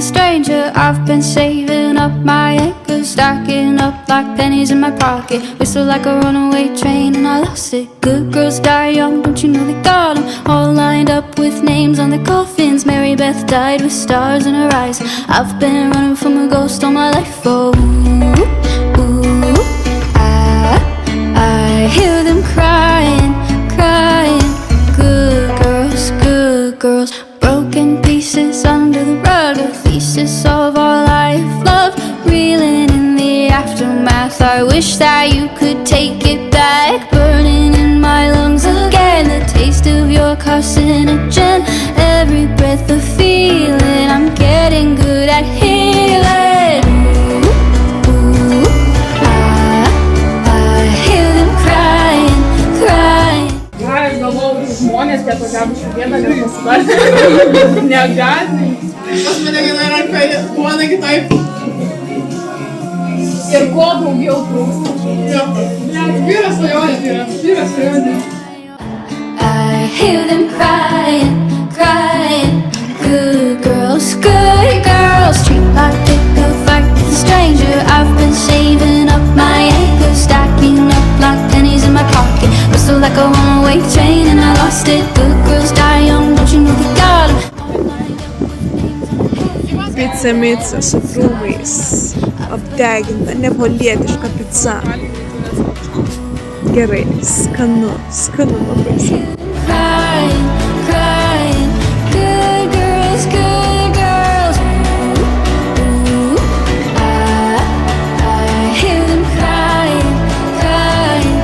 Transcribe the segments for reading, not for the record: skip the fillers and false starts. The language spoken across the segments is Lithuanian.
a stranger. I've been saving up my acres, stacking up like pennies in my pocket. Whistle like a runaway train and I lost it. Good girls die young, don't you know they got them all lined up with names on their coffins. Mary Beth died with stars in her eyes. I've been running from a ghost all my life. Oh, ooh, I hear them crying, crying. Good girls, broken pieces under the rug. A thesis of our life, love reeling in the aftermath. I wish that you could take it back, burning in my lungs again. The taste of your carcinogen, every breath a feeling. I'm getting good at healing. Ooh, I hear them crying, crying. Aš galvoju, žmonės tie tokiam šiandieną nepasidarė. Negadinai. Pas mane viena ranka, duona kitaip. Ir ko daugiau trūksta. Jo. Vyras svajonė yra. Vyras svajonė. I hear them crying, crying. Good girls, treat like pick a fight with a stranger. I've been saving up my acres, stacking up like pennies in my pocket. Whistle like a runaway train and I lost it. Good girls die young, don't you know they got 'em? Pica su frūmais, apdeginta, nepolietiška pica. Gerai, skanu labai. Crying, crying. Good girls, ooh, I hear them crying, crying.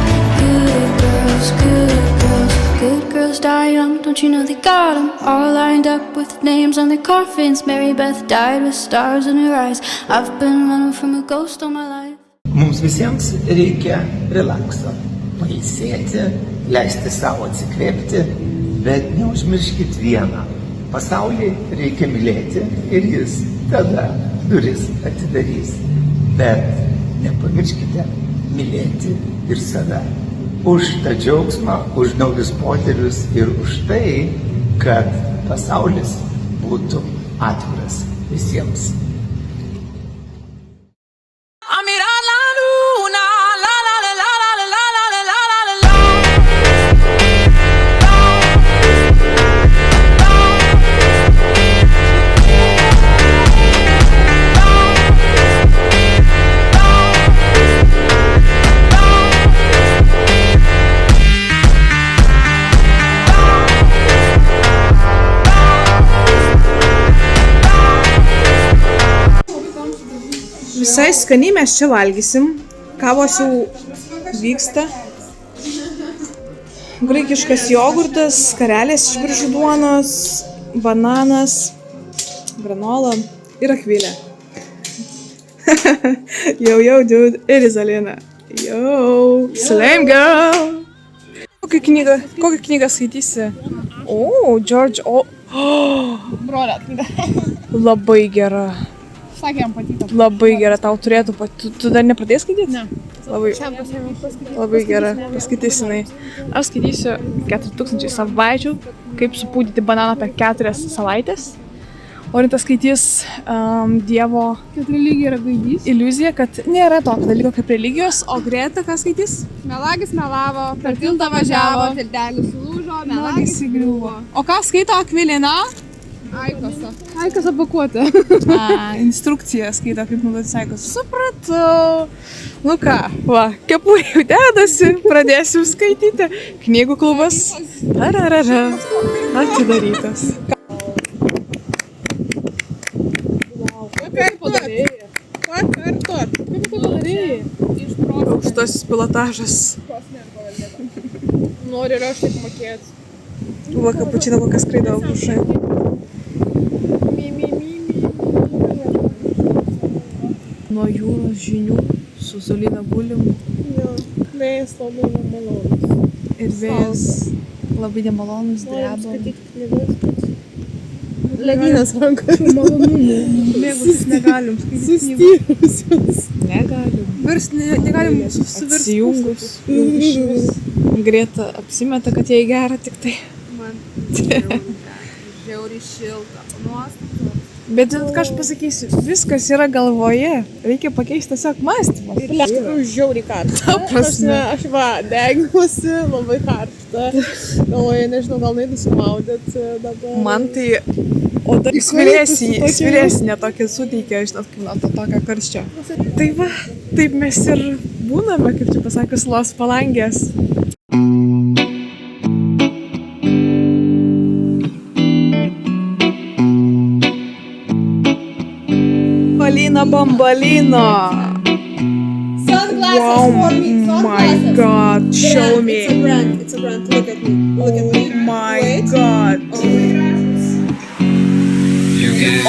Good girls die young, don't you know they got 'em all lined up with names on their coffins. Mary Beth died with stars in her eyes. I've been running from a ghost all my life. Mums visiems reikia relakso, pailsėti, leisti savo atsikvėpti, bet neužmirškit vieną. Pasaulį reikia mylėti ir jis tada duris atidarys. Bet nepamirškite mylėti ir save. Už tą džiaugsmą, už naujus potyrius ir už tai, kad pasaulis būtų atviras visiems. Visai skaniai mes čia valgysim. Kavos jau vyksta. Graikiškas jogurtas, karelės iš biržų duonos, bananas, granola ir akvilė. Yo, dude, ir Izalina. Yo, slam girl. Kokią knygą skaitysi? George O. Brolio knyga. Labai gera. Sakė, jam patiko. Labai gera, tau turėtų patyti. Tu dar nepradėjai skaityti? Ne. Labai gera, paskaitysinai. Aš skaitysiu 4000 savaičių, kaip supūdyti bananą per 4 savaitės. Orintas skaitys Dievo Kad religija yra gaidys. iliuziją, kad nėra tokio dalyko kaip religijos, o Greta ką skaitys? Melagis melavo, per tiltą važiavo, tiltelis sulūžo, melagis įgriuvo. O ką skaito Akvilina? Aikosą. Aikosą pakuotę. Instrukciją skaito, kaip naudoti aikos. Supratau. Nu ką, va, kepurė jau dedasi, pradėsim skaityti. Knygų klubas atidarytas. Aukštasis pilotažas. Nori ir aš taip mokėti. Va, kapučino kokia skraido viršai. Nuo jūros žinių su Zolina gulim. Jo, vėjas labai nemalonus. Ir vėjas labai nemalonus, dreba. Ledynas rankas. Malonumų. Mėgautis negalim skaityti. Sustyrusios. Negalim. Negalim susivirsti. Atsijungus. Greta apsimeta, kad jai gera tik tai. Man žiauriai šilta. Nuostabu. Bet žinot, ką aš pasakysiu, viskas yra galvoje, reikia pakeisti tiesiog mąstymą. Iš tikrųjų žiauriai karšta. prasme. Aš degiuosi, labai karšta. Galvoju, nežinau, gal neįsimaudyt dabar. Man tai O dar įsvyresnė tokia suteikia, žinot, kaip nuo to tokio karščio. Tai va, taip mes ir būname, kaip čia pasakius, Los Palangės. Bambalino, bambalino. Sunglasses Wow, for me. my Sunglasses. God, show me. It's a brand. It's a brand. Look at me. Look at me. My Wait. God.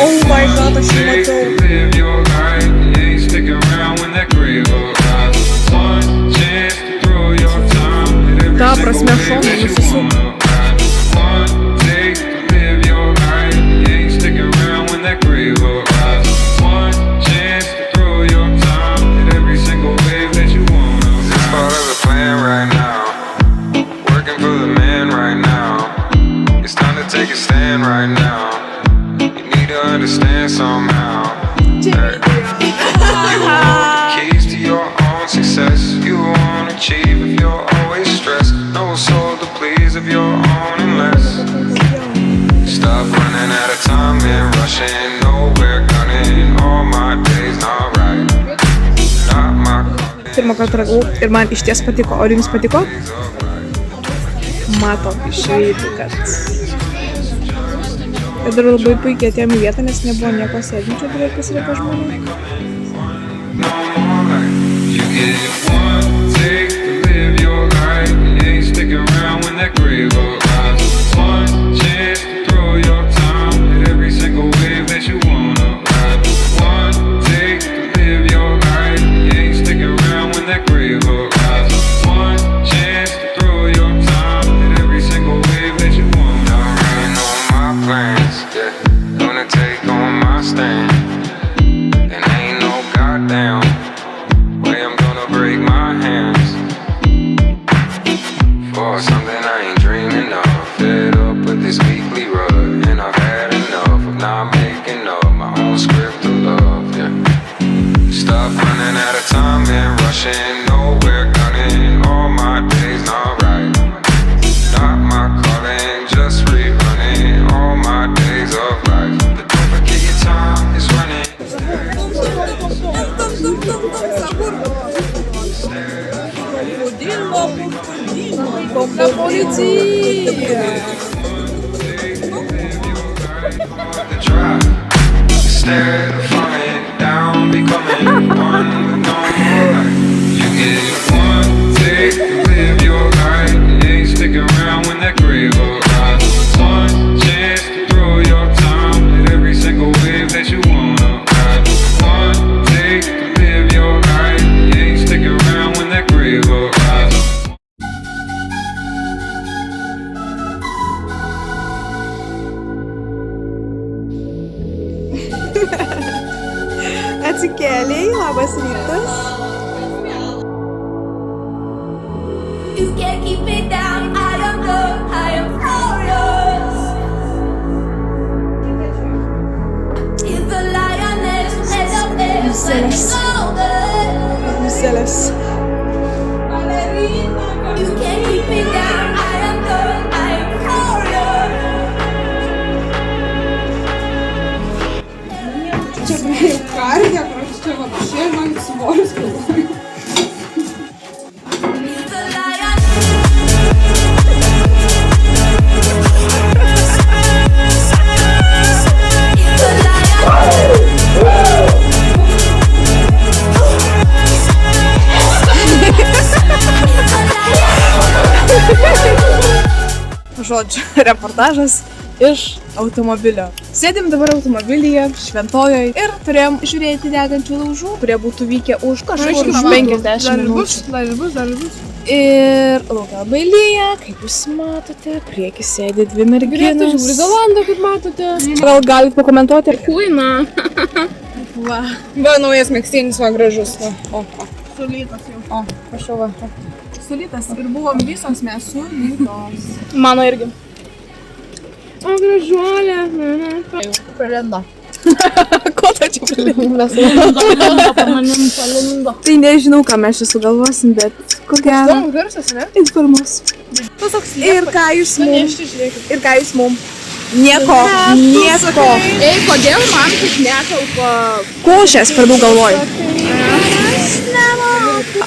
Oh my God, aš jį matau. Live your life, you ain't stick around when that grave arrives. One chance to throw your time at every Ta single prasme, wave šonu that you nusisuk. wanna ride. One take to live your life, you ain't stick around when that grave arrives. One chance to throw your time at every single wave that you wanna ride. It's part of the plan right now, working for the man right now. It's time to take a stand right now. To understand somehow. You want keys to your own success. You won't achieve if you're always stressed. No soul to please if you're own and less. Stop running out of time and rushing nowhere, gunning. All my days not right. Not my Pirmą kartą ragau ir man iš ties patiko. Ar jums patiko? Matom iš veidų, kad... Ir dar labai puikiai atėjom į vietą, nes nebuvo nieko sėdinčio, beveik pasilieka žmonių. no more life. You get one take to live your life. You ain't stick around when that grave arrives. One chance to throw your time at every single wave that you wanna ride. One take to live your life. You ain't stick around when that grave arrives. One chance to throw your time at every single wave that you wanna ride. On my plans, yeah, gonna take on my stand. And ain't no goddamn way I'm gonna break my hands for something I ain't dreaming of. Fed up with this weekly rut, and I've had enough of not making up my own script of love, yeah. Stop running out of time and rushing nowhere, gunning. All my days not right, not my calling, just rerunning all my days of life. But don't forget your time is running. Na policija. The drive, instead of falling down, becoming one with no more life. You get one take to live your life. You ain't stick around when that grave arrives. One chance to throw your time at every single wave that you wanna ride. One take to live your life. You ain't stick around when that grave arrives. Atsikėlei, labas rytas. You can't keep me down. I am good. I am furious. If the lioness has a face, let me go there. Viselės. You can't keep me down. I am good. I am furious. Kardia, короче, čia вообще man svoris galvoju. If the lioness Žodžiu, reportažas iš automobilio. Sėdim dabar automobilyje, Šventojoje ir turėjom žiūrėti degančių laužų, kurie būtų vykę už kažkur už 50 minučių. Dar bus. Ir laukia labai lyja, kaip jūs matote, prieki sėdi dvi merginos. Žiūri Zolanda, kaip matote. Gal galit pakomentuoti? Kuina. Va, Va, naujas megztinis, va, gražus. Va. O. sulytas jau. O, prašau, va. Sulytas ir buvom visos mes sulytos. Mano irgi. O, gražuolė. Pralenda. Ko tai čia palindo? Mes Palindo. Tai nežinau, ką mes čia sugalvosim, bet ko gero. Įdomus garsas, ne? Informuos. Ir ką jūs mums? Nešti, žiūrėkit. Ir ką jūs mums? Nieko. Nieko. Ei, kodėl man taip nekalba? Košės per daug galvoju.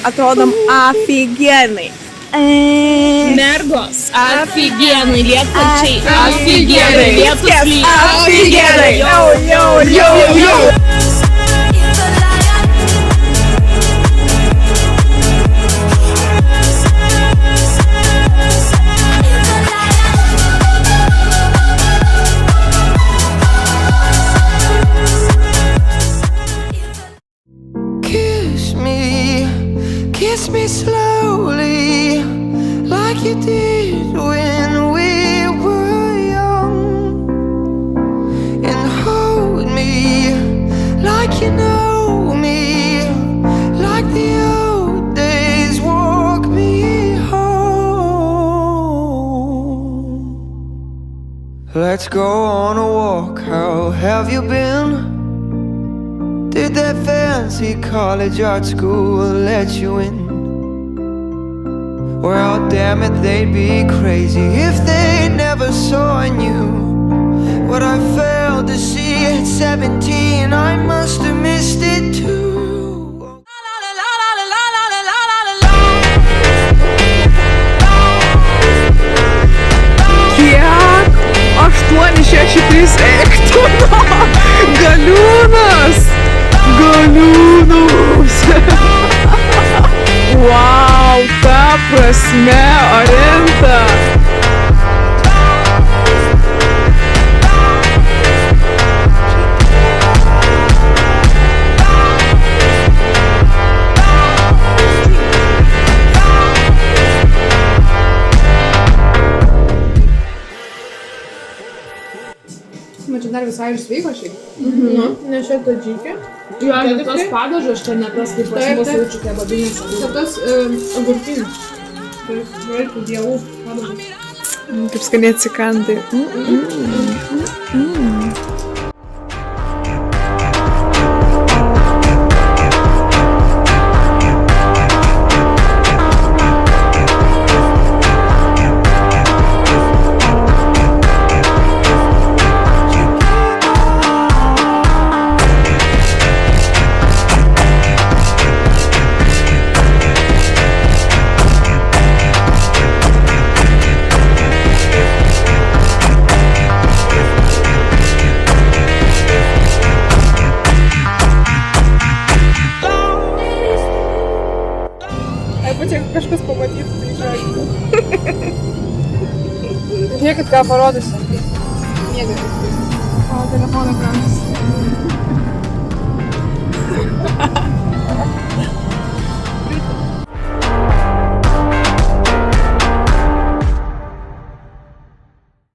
Atrodom aфиgenai. Mergos. Aфиgenai, lietuvčiai. Aфиgenai, lietus lyja. Aфиgenai. Jau. Kiss me slowly, like you did when we were young, and hold me like you know me, like the old days. Walk me home. Let's go on a walk. How have you been? Did that fancy college art school let you in? Well, damn it, they'd be crazy if they never saw in you what I failed to see at 17. I must have missed it too. Kiek? 863 ektono. Galiūnas. Wow, ta prasme, Orinta. Mačiau, dar visai išsveiko šiaip. Nes čia ta džykė. Jo, bet tas padažas čia ne tas, kaip pas Taip, mus taip. jaučiu kebabinėse. Čia tas agurkinis. Taip, graikų dievų padažas. Kaip skaniai atsikandai. Jeigu kažkas pamatytų, tai žiūrėkit. Žiūrėkit, ką parodysiu. Miega. O, telefono ekranas.